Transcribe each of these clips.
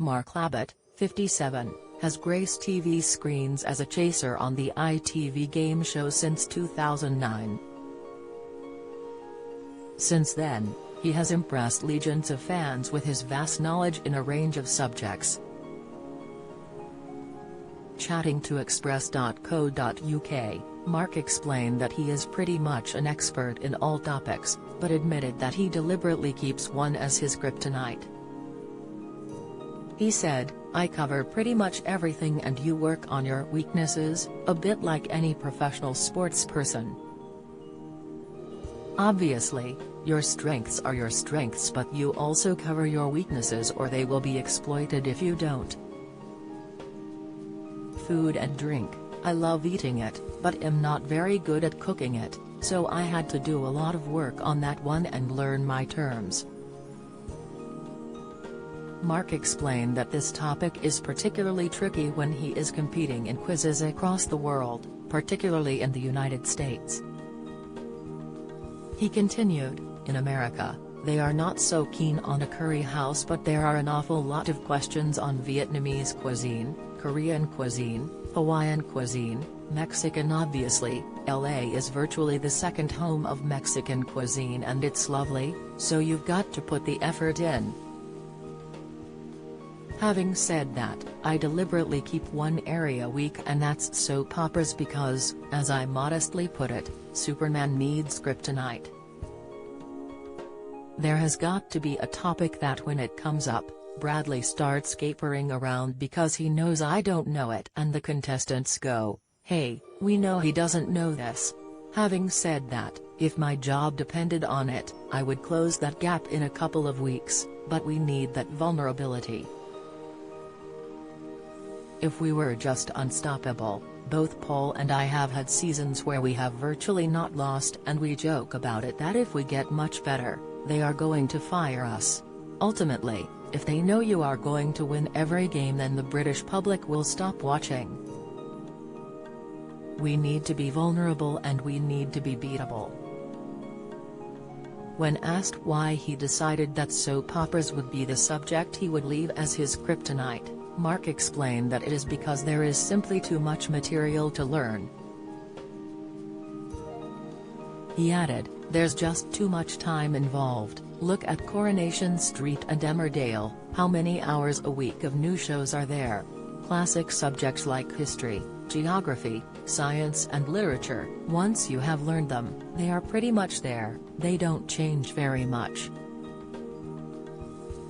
Mark Labbett, 57, has graced TV screens as a chaser on the ITV game show since 2009. Since then, he has impressed legions of fans with his vast knowledge in a range of subjects. Chatting to Express.co.uk, Mark explained that he is pretty much an expert in all topics, but admitted that he deliberately keeps one as his kryptonite. He said, "I cover pretty much everything and you work on your weaknesses, a bit like any professional sports person. Obviously, your strengths are your strengths, but you also cover your weaknesses or they will be exploited if you don't." Food and drink: "I love eating it, but am not very good at cooking it, so I had to do a lot of work on that one and learn my terms." Mark explained that this topic is particularly tricky when he is competing in quizzes across the world, particularly in the United States. He continued, "In America, they are not so keen on a curry house, but there are an awful lot of questions on Vietnamese cuisine, Korean cuisine, Hawaiian cuisine, Mexican. Obviously, LA is virtually the second home of Mexican cuisine and it's lovely, so you've got to put the effort in." Having said that, "I deliberately keep one area weak and that's soap operas because, as I modestly put it, Superman needs kryptonite. There has got to be a topic that when it comes up, Bradley starts capering around because he knows I don't know it and the contestants go, 'Hey, we know he doesn't know this.' Having said that, if my job depended on it, I would close that gap in a couple of weeks, but we need that vulnerability. If we were just unstoppable, both Paul and I have had seasons where we have virtually not lost and we joke about it that if we get much better, they are going to fire us. Ultimately, if they know you are going to win every game then the British public will stop watching. We need to be vulnerable and we need to be beatable." When asked why he decided that soap operas would be the subject he would leave as his kryptonite, Mark explained that it is because there is simply too much material to learn. He added, "There's just too much time involved. Look at Coronation Street and Emmerdale, how many hours a week of new shows are there? Classic subjects like history, geography, science and literature, once you have learned them, they are pretty much there, they don't change very much.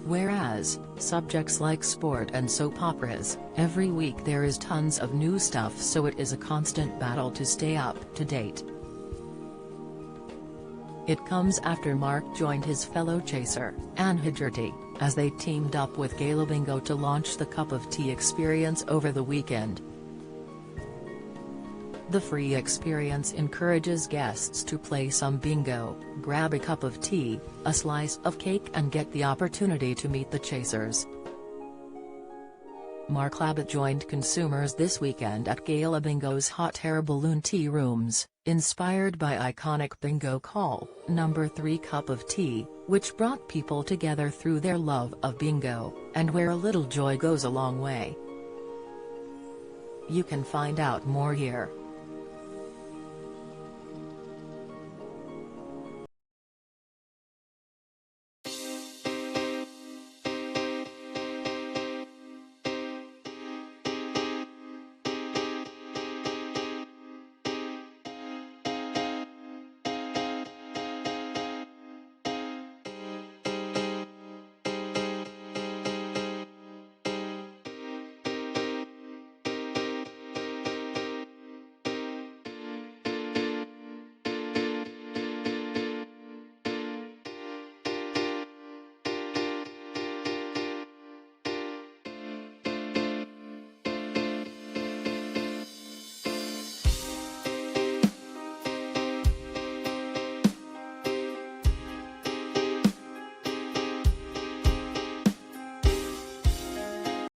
Whereas, subjects like sport and soap operas, every week there is tons of new stuff, so it is a constant battle to stay up to date." It comes after Mark joined his fellow chaser, Anne Hegerty, as they teamed up with Gala Bingo to launch the Cup of Tea experience over the weekend. The free experience encourages guests to play some bingo, grab a cup of tea, a slice of cake and get the opportunity to meet the chasers. Mark Labbett joined consumers this weekend at Gala Bingo's hot air balloon tea rooms, inspired by iconic bingo call, "Number 3 Cup of Tea," which brought people together through their love of bingo, and where a little joy goes a long way. You can find out more here.